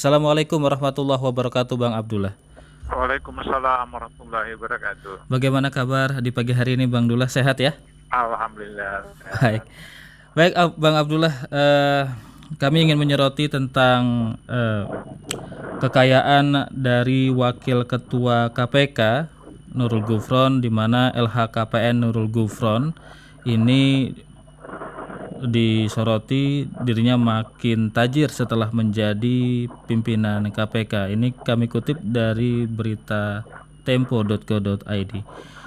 Assalamualaikum warahmatullahi wabarakatuh, Bang Abdullah. Waalaikumsalam warahmatullahi wabarakatuh. Bagaimana kabar di pagi hari ini, Bang Abdullah? Sehat ya? Alhamdulillah Baik. sehat. Baik, Bang Abdullah, kami ingin menyoroti tentang kekayaan dari Wakil Ketua KPK Nurul Gufron, di mana LHKPN Nurul Gufron ini disoroti dirinya makin tajir setelah menjadi pimpinan KPK. Ini kami kutip dari berita tempo.co.id.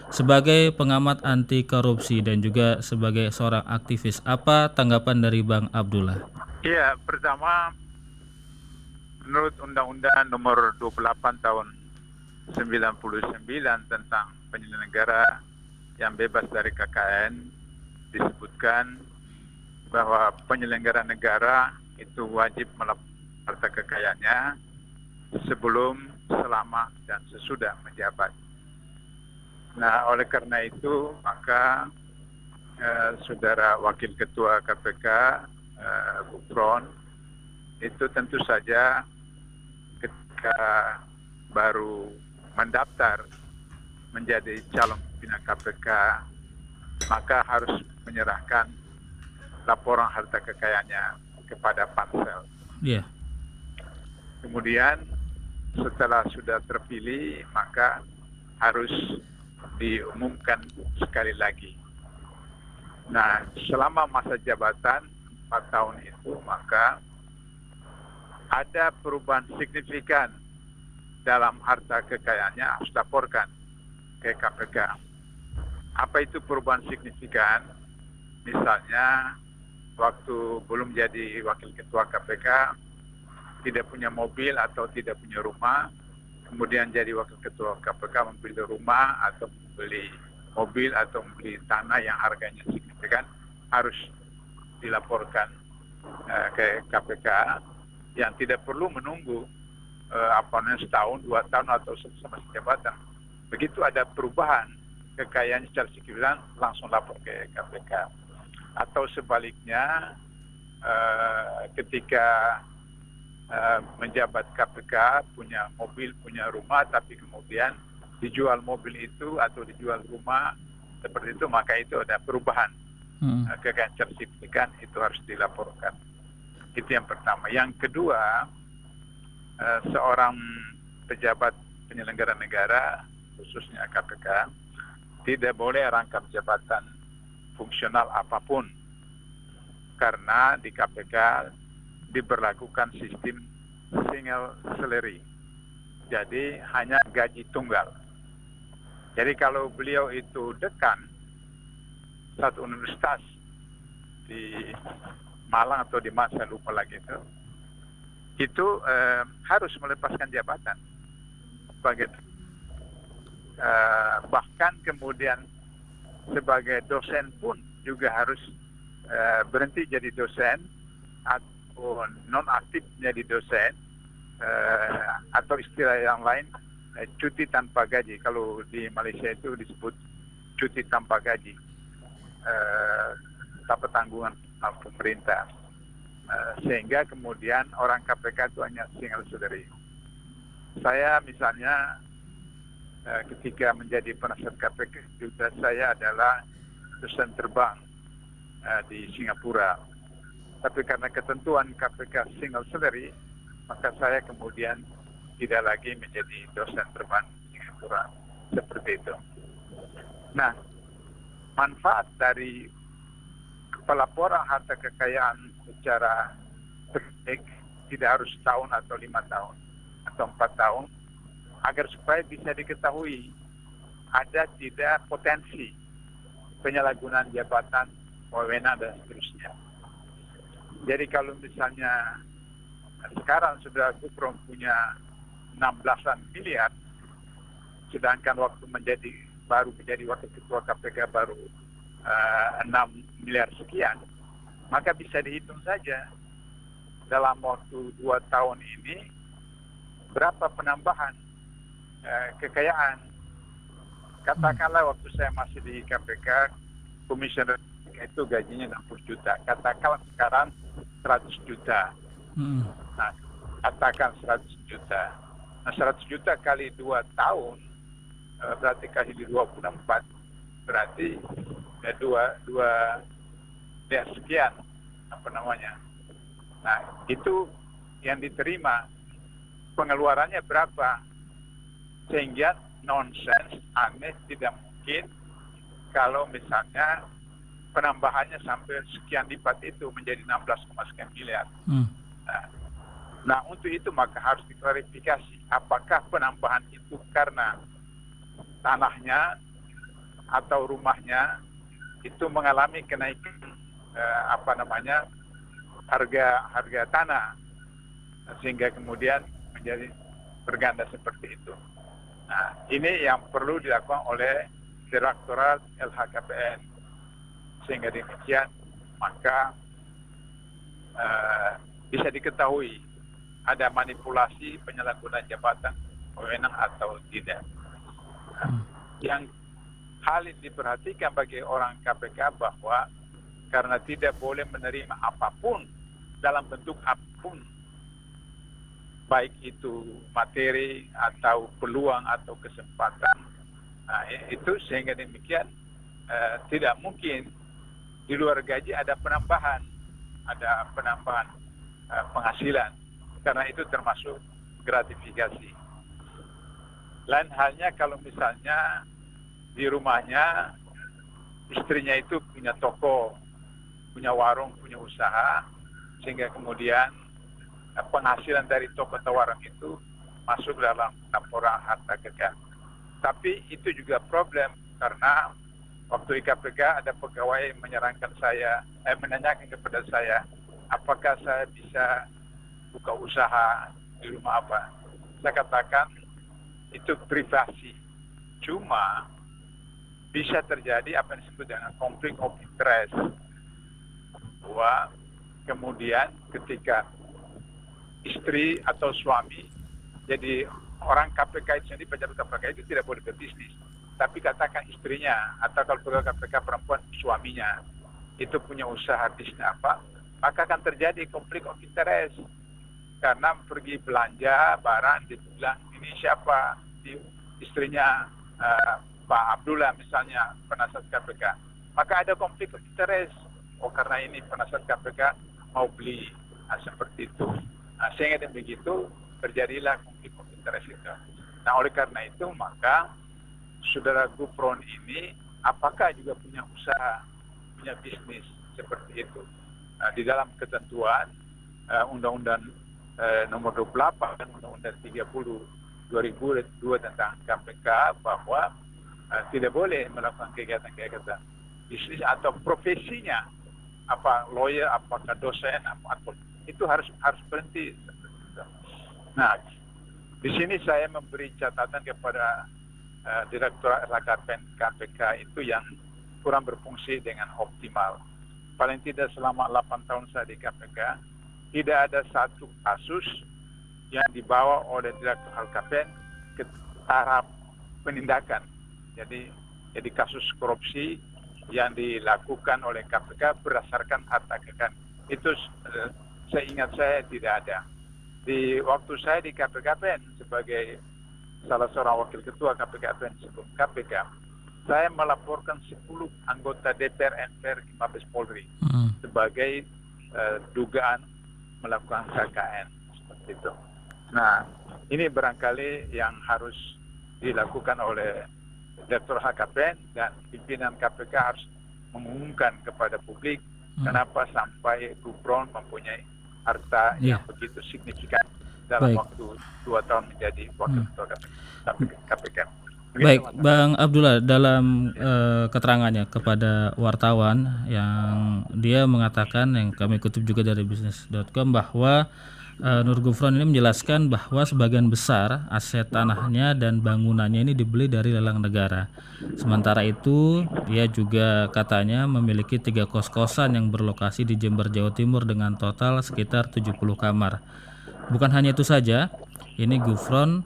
Sebagai pengamat anti korupsi dan juga sebagai seorang aktivis, apa tanggapan dari Bang Abdullah? Iya, pertama menurut Undang-Undang Nomor 28 Tahun 99 tentang penyelenggara yang bebas dari KKN disebutkan bahwa penyelenggara negara itu wajib melaporkan harta kekayaannya sebelum, selama, dan sesudah menjabat. Nah, oleh karena itu maka Saudara Wakil Ketua KPK Gufron itu tentu saja ketika baru mendaftar menjadi calon pimpinan KPK maka harus menyerahkan laporan harta kekayaannya kepada pansel. Iya. Kemudian setelah sudah terpilih maka harus diumumkan sekali lagi. Nah, selama masa jabatan 4 tahun itu maka ada perubahan signifikan dalam harta kekayaannya harus laporkan ke KPK. Apa itu perubahan signifikan? Misalnya waktu belum jadi wakil ketua KPK tidak punya mobil atau tidak punya rumah, kemudian jadi wakil ketua KPK membeli rumah atau membeli mobil atau membeli tanah yang harganya signifikan harus dilaporkan ke KPK yang tidak perlu menunggu setahun, 2 tahun atau selama jabatan. Begitu ada perubahan kekayaan secara signifikan langsung lapor ke KPK. Atau sebaliknya ketika menjabat KPK punya mobil, punya rumah, tapi kemudian dijual mobil itu atau dijual rumah seperti itu, maka itu ada perubahan kekayaan secara signifikan, itu harus dilaporkan. Itu yang pertama. Yang kedua, seorang pejabat penyelenggara negara khususnya KPK tidak boleh rangkap jabatan fungsional apapun karena di KPK diberlakukan sistem single salary, jadi hanya gaji tunggal. Jadi kalau beliau itu dekan satu universitas di Malang atau di Mas, saya lupa lagi itu harus melepaskan jabatan sebagai bahkan kemudian sebagai dosen pun juga harus berhenti jadi dosen atau non-aktif menjadi dosen atau istilah yang lain cuti tanpa gaji. Kalau di Malaysia itu disebut cuti tanpa gaji, tanpa tanggungan pemerintah, sehingga kemudian orang KPK itu hanya single salary. Saya misalnya ketika menjadi penasihat KPK juga saya adalah dosen terbang di Singapura. Tapi karena ketentuan KPK single salary, maka saya kemudian tidak lagi menjadi dosen terbang di Singapura. Seperti itu. Nah, manfaat dari pelaporan harta kekayaan secara terbaik tidak harus setahun atau 5 tahun atau 4 tahun, agar supaya bisa diketahui ada tidak potensi penyalahgunaan jabatan, wewenang dan seterusnya. Jadi kalau misalnya sekarang sudah Gufron punya 16-an miliar, sedangkan waktu baru menjadi wakil ketua KPK baru 6 miliar sekian, maka bisa dihitung saja dalam waktu 2 tahun ini berapa penambahan kekayaan. Katakanlah waktu saya masih di KPK, komisioner itu gajinya 60 juta. Katakanlah sekarang 100 juta. Nah, katakan 100 juta. Nah, 100 juta kali 2 tahun, berarti kali 24, berarti sekian, Nah, itu yang diterima, pengeluarannya berapa? Sehingga nonsens, aneh, tidak mungkin kalau misalnya penambahannya sampai sekian lipat itu menjadi 16, sekian miliar. Nah, untuk itu maka harus diklarifikasi apakah penambahan itu karena tanahnya atau rumahnya itu mengalami kenaikan harga tanah, sehingga kemudian menjadi berganda seperti itu. Nah, ini yang perlu dilakukan oleh Direktorat LHKPN, sehingga demikian maka bisa diketahui ada manipulasi penyalahgunaan jabatan wewenang atau tidak. Yang hal ini diperhatikan bagi orang KPK bahwa karena tidak boleh menerima apapun dalam bentuk apapun, baik itu materi atau peluang atau kesempatan, itu sehingga demikian tidak mungkin di luar gaji ada penambahan penghasilan, karena itu termasuk gratifikasi. Lain halnya kalau misalnya di rumahnya istrinya itu punya toko, punya warung, punya usaha, sehingga kemudian penghasilan dari toko atau warung itu masuk dalam laporan harta kekayaan. Tapi itu juga problem, karena waktu di KPK ada pegawai menanyakan kepada saya, apakah saya bisa buka usaha di rumah apa. Saya katakan itu privasi. Cuma bisa terjadi apa yang disebut dengan konflik of interest, bahwa kemudian ketika istri atau suami, jadi orang KPK itu sendiri, pejabat KPK itu tidak boleh berbisnis, tapi katakan istrinya atau kalau pegawai KPK perempuan suaminya itu punya usaha bisnis apa, maka akan terjadi konflik of interest. Karena pergi belanja barang, dibilang ini siapa, istrinya Pak Abdullah misalnya, penasihat KPK, maka ada konflik of interest. Oh, karena ini penasihat KPK mau beli, seperti itu. Sehingga begitu terjadilah konflik of interest itu. Nah, oleh karena itu maka saudara Gufron ini apakah juga punya usaha, punya bisnis seperti itu. Di dalam ketentuan Undang-Undang nomor 28 dan Undang-Undang 30 2002 tentang KPK bahwa tidak boleh melakukan kegiatan-kegiatan bisnis atau profesinya, apa lawyer, apakah dosen, apa itu harus berhenti. Nah, di sini saya memberi catatan kepada Direktur LHKPN KPK itu yang kurang berfungsi dengan optimal. Paling tidak selama 8 tahun saya di KPK, tidak ada satu kasus yang dibawa oleh Direktur LHKPN ke taraf penindakan. Jadi kasus korupsi yang dilakukan oleh KPK berdasarkan harta kekayaan itu seingat saya tidak ada. Di waktu saya di KPKPN sebagai salah seorang wakil ketua KPKPN sebelum KPK, saya melaporkan 10 anggota DPR MPR di Mabes Polri sebagai dugaan melakukan KKN seperti itu. Nah, ini barangkali yang harus dilakukan oleh Direktur HKPN dan pimpinan KPK harus mengumumkan kepada publik kenapa sampai Gufron mempunyai harta yang begitu signifikan dalam waktu 2 tahun menjadi wakil ketua KPK. Baik, Bang Abdullah, dalam keterangannya kepada wartawan yang dia mengatakan, yang kami kutip juga dari bisnis.com, bahwa Nur Gufron ini menjelaskan bahwa sebagian besar aset tanahnya dan bangunannya ini dibeli dari lelang negara. Sementara itu, dia juga katanya memiliki 3 kos-kosan yang berlokasi di Jember, Jawa Timur dengan total sekitar 70 kamar. Bukan hanya itu saja, ini Gufron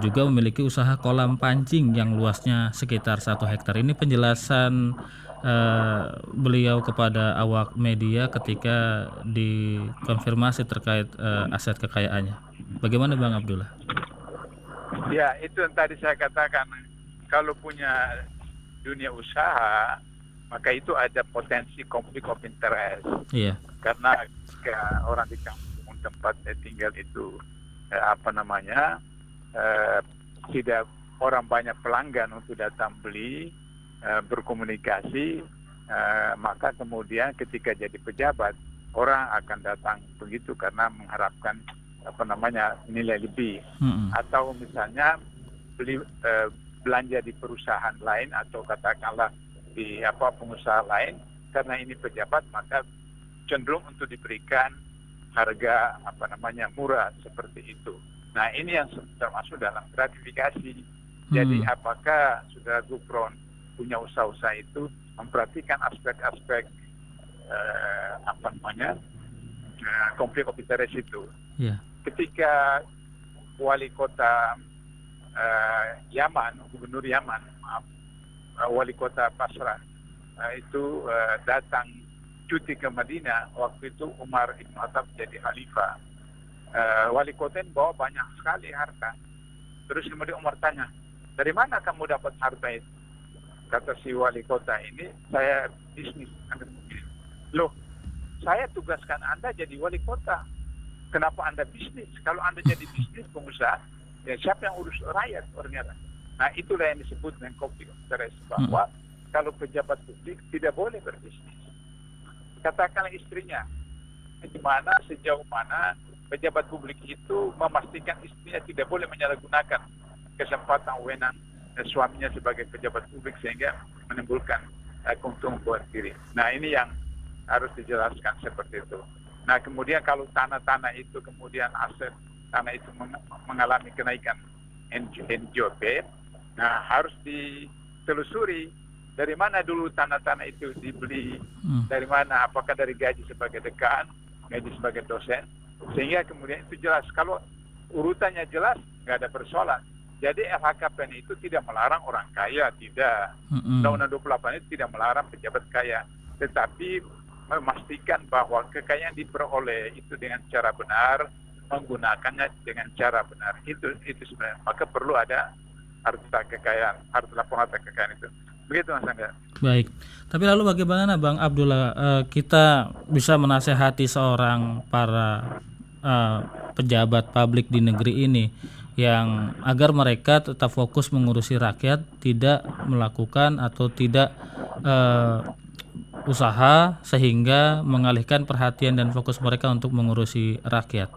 juga memiliki usaha kolam pancing yang luasnya sekitar 1 hektar. Ini penjelasan beliau kepada awak media ketika dikonfirmasi terkait aset kekayaannya. Bagaimana Bang Abdullah? Ya, itu yang tadi saya katakan. Kalau punya dunia usaha, maka itu ada potensi konflik of interest. Iya. Karena jika orang di kampung tempat tinggal itu tidak orang banyak pelanggan untuk datang beli, berkomunikasi, maka kemudian ketika jadi pejabat orang akan datang begitu karena mengharapkan nilai lebih. Atau misalnya belanja di perusahaan lain atau katakanlah di pengusaha lain, karena ini pejabat maka cenderung untuk diberikan harga murah seperti itu. Nah, ini yang termasuk dalam gratifikasi. Jadi apakah Saudara Gufron punya usaha-usaha itu memperhatikan aspek-aspek konflik of interest itu. Yeah. Ketika wali kota Gubernur Yaman, wali kota Basra itu datang cuti ke Madinah, waktu itu Umar Ibn Khattab jadi khalifah. Wali kota ini bawa banyak sekali harta. Terus kemudian Umar tanya, dari mana kamu dapat harta itu? Kata si wali kota ini, saya bisnis. Loh, saya tugaskan Anda jadi wali kota. Kenapa Anda bisnis? Kalau Anda jadi bisnis pengusaha, ya siapa yang urus rakyat? Nah, itulah yang disebut dengan konflik of interest, bahwa kalau pejabat publik tidak boleh berbisnis. Katakanlah istrinya, sejauh mana pejabat publik itu memastikan istrinya tidak boleh menyalahgunakan kesempatan wewenang suaminya sebagai pejabat publik sehingga menimbulkan keuntungan buat diri. Nah, ini yang harus dijelaskan seperti itu. Nah, kemudian kalau tanah-tanah itu kemudian aset tanah itu mengalami kenaikan NJOP, nah harus ditelusuri dari mana dulu tanah-tanah itu dibeli, dari mana, apakah dari gaji sebagai dekan, gaji sebagai dosen, sehingga kemudian itu jelas. Kalau urutannya jelas, nggak ada persoalan. Jadi LHKPN itu tidak melarang orang kaya, tidak. Undang-Undang 28 itu tidak melarang pejabat kaya, tetapi memastikan bahwa kekayaan diperoleh itu dengan cara benar, menggunakannya dengan cara benar. Itu sebenarnya. Maka perlu ada harta kekayaan, laporan harta kekayaan itu. Begitu Mas Angga. Baik. Tapi lalu bagaimana Bang Abdullah kita bisa menasehati seorang para pejabat publik di negeri ini yang agar mereka tetap fokus mengurusi rakyat, tidak melakukan atau tidak usaha sehingga mengalihkan perhatian dan fokus mereka untuk mengurusi rakyat?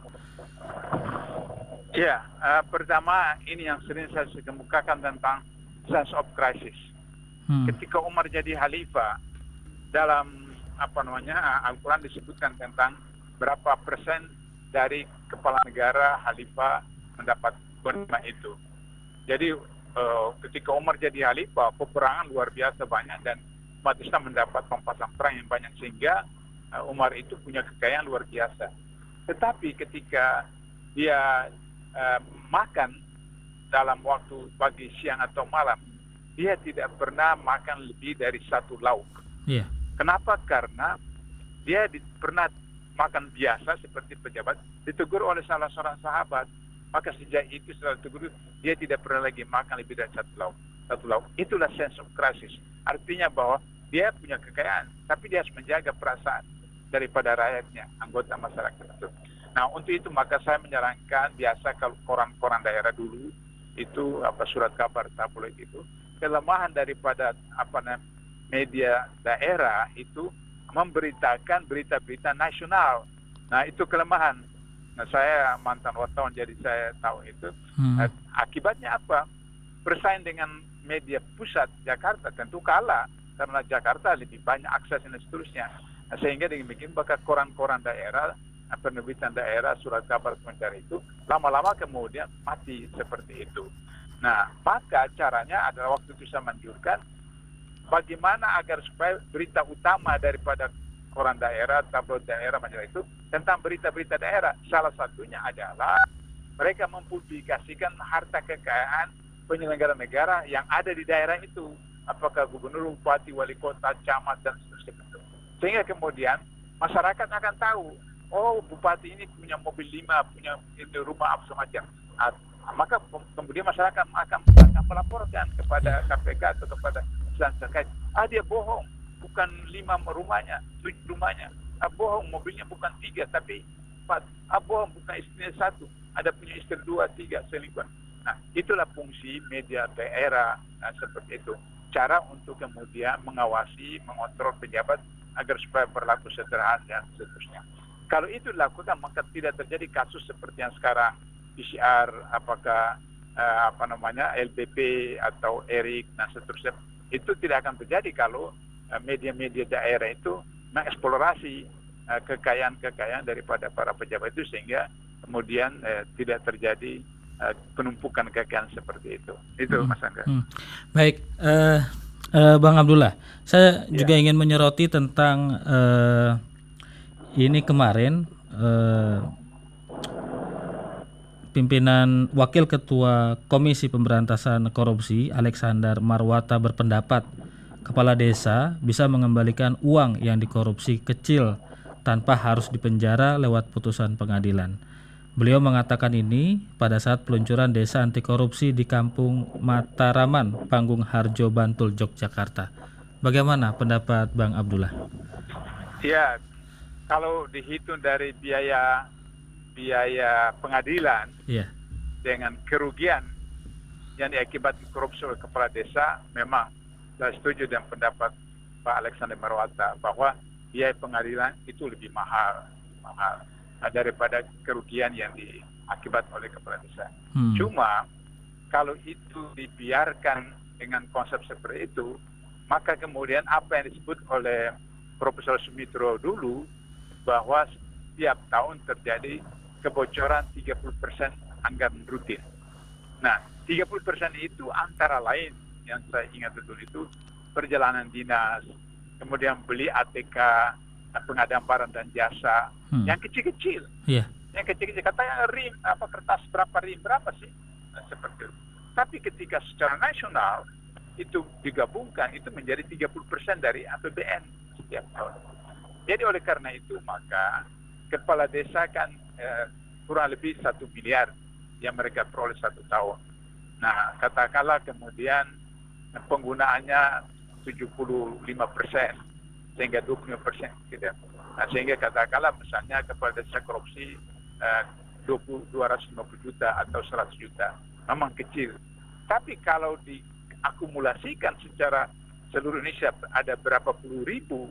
Ya, pertama ini yang sering saya kemukakan tentang sense of crisis. Ketika Umar jadi khalifah, dalam Al-Quran disebutkan tentang berapa persen dari kepala negara khalifah mendapat ghanimah itu. Jadi ketika Umar jadi khalifah, peperangan luar biasa banyak dan umat Islam mendapat pampasan perang yang banyak sehingga Umar itu punya kekayaan luar biasa. Tetapi ketika dia makan dalam waktu pagi, siang atau malam, dia tidak pernah makan lebih dari 1 lauk. Yeah. Kenapa? Karena dia pernah makan biasa seperti pejabat, ditegur oleh salah seorang sahabat. Maka sejak itu setelah ditegur, dia tidak pernah lagi makan lebih dari 1 lauk. Itulah sense of crisis. Artinya bahwa dia punya kekayaan, tapi dia harus menjaga perasaan daripada rakyatnya, anggota masyarakat itu. Nah, untuk itu maka saya menyarankan, biasa kalau koran-koran daerah dulu itu surat kabar tabloid itu, kelemahan daripada media daerah itu memberitakan berita-berita nasional. Nah, itu kelemahan. Nah, saya mantan wartawan jadi saya tahu itu. Akibatnya apa? Bersaing dengan media pusat Jakarta tentu kalah karena Jakarta lebih banyak akses dan seterusnya. Nah, sehingga demikian maka koran-koran daerah, penerbitan daerah, surat kabar komentar itu lama-lama kemudian mati seperti itu. Nah, maka caranya adalah waktu itu saya menunjukkan bagaimana agar supaya berita utama daripada koran daerah, tabloid daerah, majalah itu tentang berita-berita daerah. Salah satunya adalah mereka mempublikasikan harta kekayaan penyelenggara negara yang ada di daerah itu, apakah gubernur, bupati, wali kota, camat, dan seterusnya. Sehingga kemudian masyarakat akan tahu, oh bupati ini punya mobil 5, punya rumah apa semacam. Maka kemudian masyarakat akan melaporkan kepada KPK atau kepada instansi terkait. Dia bohong, bukan 5 rumahnya, 7 rumahnya. Bohong, mobilnya bukan 3 tapi 4. Bohong, bukan istrinya 1, ada punya istri 2, 3 selingkuhan. Nah, itulah fungsi media daerah seperti itu. Cara untuk kemudian mengawasi, mengontrol pejabat agar supaya berlaku sederhana dan seterusnya. Kalau itu dilakukan, maka tidak terjadi kasus seperti yang sekarang PCR, apakah LBP atau ERIK dan seterusnya. Itu tidak akan terjadi kalau media-media daerah itu mengeksplorasi kekayaan-kekayaan daripada para pejabat itu, sehingga kemudian tidak terjadi penumpukan kekayaan seperti itu. Itu Mas Angga. Baik, Bang Abdullah, saya juga ingin menyoroti tentang ini kemarin pimpinan Wakil Ketua Komisi Pemberantasan Korupsi Alexander Marwata berpendapat kepala desa bisa mengembalikan uang yang dikorupsi kecil tanpa harus dipenjara lewat putusan pengadilan. Beliau mengatakan ini pada saat peluncuran desa anti korupsi di Kampung Mataraman, Panggung Harjo, Bantul, Yogyakarta. Bagaimana pendapat Bang Abdullah? Ya, kalau dihitung dari biaya pengadilan dengan kerugian yang diakibatkan korupsi oleh kepala desa, memang saya setuju dengan pendapat Pak Alexander Marwata bahwa biaya pengadilan itu lebih mahal daripada kerugian yang diakibat oleh kepala desa. Cuma kalau itu dibiarkan dengan konsep seperti itu, maka kemudian apa yang disebut oleh Profesor Sumitro dulu, bahwa setiap tahun terjadi kebocoran 30% anggaran rutin. Nah, 30% itu antara lain yang saya ingat betul itu perjalanan dinas, kemudian beli ATK, pengadaan barang dan jasa, yang kecil-kecil. Yang kecil-kecil, katanya rim, kertas berapa sih? Nah, seperti itu. Tapi ketika secara nasional itu digabungkan, itu menjadi 30% dari APBN setiap tahun. Jadi oleh karena itu, maka kepala desa kan kurang lebih 1 miliar yang mereka peroleh 1 tahun. Nah, katakanlah kemudian penggunaannya 75%, sehingga 25% tidak. Nah, sehingga katakanlah misalnya kepala desa korupsi 250 juta atau 100 juta, memang kecil. Tapi kalau diakumulasikan secara seluruh Indonesia, ada berapa puluh ribu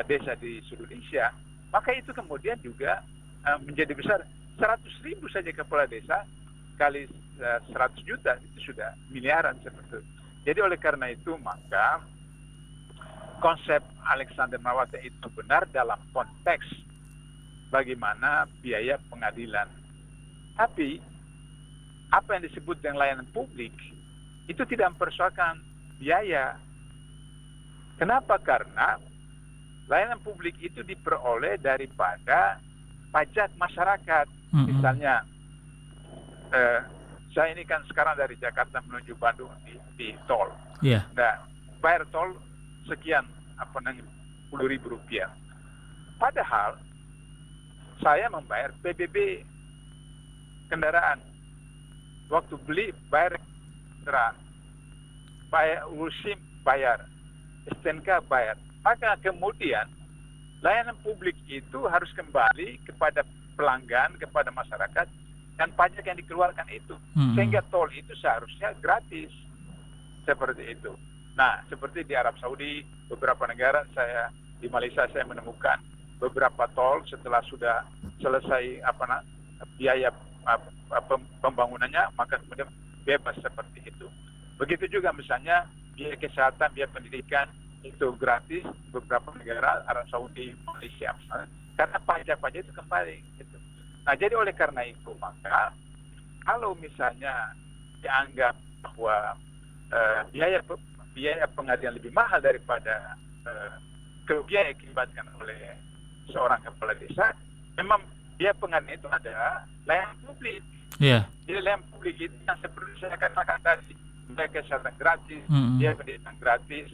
desa di seluruh Indonesia, maka itu kemudian juga menjadi besar. 100.000 saja kepala desa kali 100 juta itu sudah miliaran seperti itu. Jadi oleh karena itu, maka konsep Alexander Marwata itu benar dalam konteks bagaimana biaya pengadilan. Tapi apa yang disebut dengan layanan publik itu tidak mempersoalkan biaya. Kenapa? Karena layanan publik itu diperoleh daripada pajak masyarakat. Misalnya, saya ini kan sekarang dari Jakarta menuju Bandung di tol. Nah, bayar tol sekian, Rp10.000. Padahal saya membayar PBB kendaraan. Waktu beli bayar kendaraan, bayar USIM bayar, STNK bayar. Maka kemudian layanan publik itu harus kembali kepada pelanggan, kepada masyarakat, dan pajak yang dikeluarkan itu. Sehingga tol itu seharusnya gratis. Seperti itu. Nah, seperti di Arab Saudi, beberapa negara, di Malaysia saya menemukan beberapa tol setelah sudah selesai biaya pembangunannya, maka kemudian bebas seperti itu. Begitu juga misalnya biaya kesehatan, biaya pendidikan itu gratis beberapa negara, Arab Saudi, Malaysia, karena pajak-pajak itu kembali. Gitu. Nah, jadi oleh karena itu, maka kalau misalnya dianggap bahwa biaya pengadilan lebih mahal daripada kerugian yang diakibatkan oleh seorang kepala desa, memang biaya pengadilan itu adalah layanan publik. Iya. Di layanan publik itu yang seperti saya katakan tadi, biaya kesehatan gratis, biaya pendidikan gratis,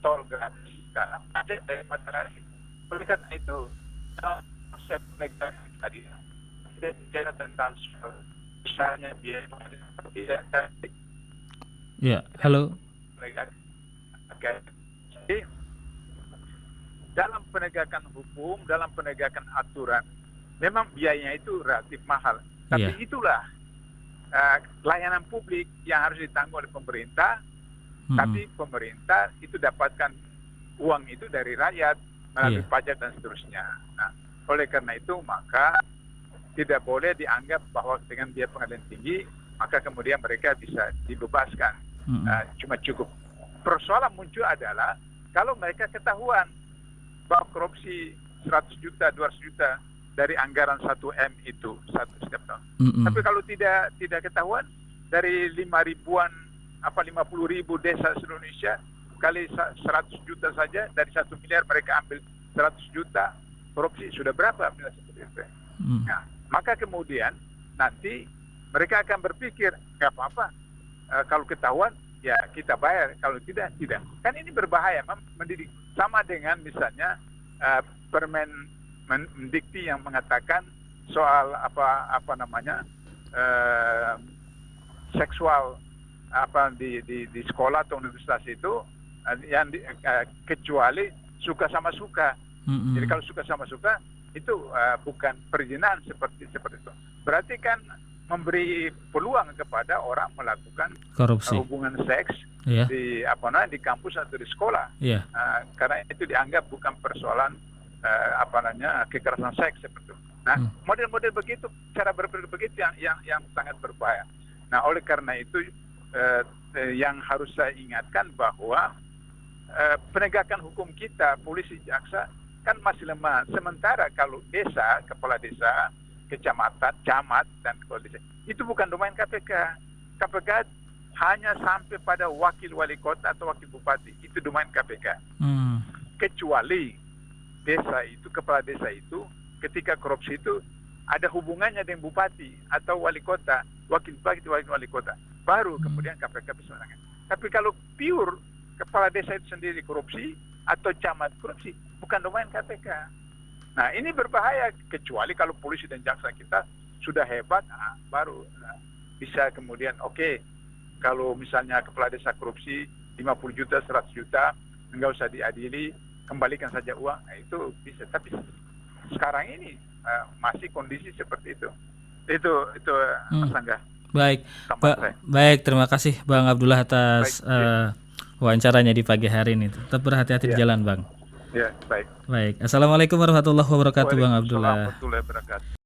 tol gratis, karena ada dari masyarakat. Oleh karena itu, konsep penegakan tadi tidak bicara tentang besarnya biaya pendidikan, tidak tadi. Ya, halo. Oke. Jadi, dalam penegakan hukum, dalam penegakan aturan, memang biayanya itu relatif mahal. Tapi itulah layanan publik yang harus ditanggung oleh pemerintah. Tapi pemerintah itu dapatkan uang itu dari rakyat melalui pajak dan seterusnya. Nah, oleh karena itu maka tidak boleh dianggap bahwa dengan biaya pengadilan tinggi maka kemudian mereka bisa dibebaskan. Cuma cukup. Persoalan muncul adalah kalau mereka ketahuan bahwa korupsi 100 juta, 200 juta dari anggaran 1M itu setiap tahun. Tapi kalau tidak ketahuan dari 50.000 desa seluruh Indonesia kali 100 juta saja dari 1 miliar mereka ambil 100 juta korupsi sudah berapa? Nah, maka kemudian nanti mereka akan berpikir nggak apa-apa kalau ketahuan ya kita bayar, kalau tidak. Kan ini berbahaya, mendidik. Sama dengan misalnya Permen Mendikti yang mengatakan soal seksual di sekolah atau universitas itu yang kecuali suka sama suka. Jadi kalau suka sama suka itu bukan perizinan seperti itu. Berarti kan memberi peluang kepada orang melakukan korupsi, hubungan seks di kampus atau di sekolah, karena itu dianggap bukan persoalan kekerasan seks seperti itu. Nah, model-model begitu, cara berpikir begitu yang sangat berbahaya. Nah, oleh karena itu yang harus saya ingatkan bahwa penegakan hukum kita, polisi, jaksa kan masih lemah. Sementara kalau desa, kepala desa, kecamatan, camat, dan kepala desa, itu bukan domain KPK. KPK hanya sampai pada wakil wali kota atau wakil bupati, itu domain KPK. Kecuali desa itu, kepala desa itu, ketika korupsi itu ada hubungannya dengan bupati atau wali kota, wakil bupati, wali kota, baru kemudian KPK bisa menangani. Tapi kalau pure kepala desa itu sendiri korupsi atau camat korupsi, bukan domain KPK. Nah, ini berbahaya, kecuali kalau polisi dan jaksa kita sudah hebat, baru bisa kemudian kalau misalnya kepala desa korupsi 50 juta, 100 juta, enggak usah diadili, kembalikan saja uang, itu bisa. Tapi sekarang ini masih kondisi seperti itu. Itu Mas Angga. Baik, baik, terima kasih Bang Abdullah atas wawancaranya di pagi hari ini. Tetap berhati-hati di jalan, Bang. Ya, baik. Assalamualaikum warahmatullahi wabarakatuh, Bang Abdullah. Warahmatullahi wabarakatuh.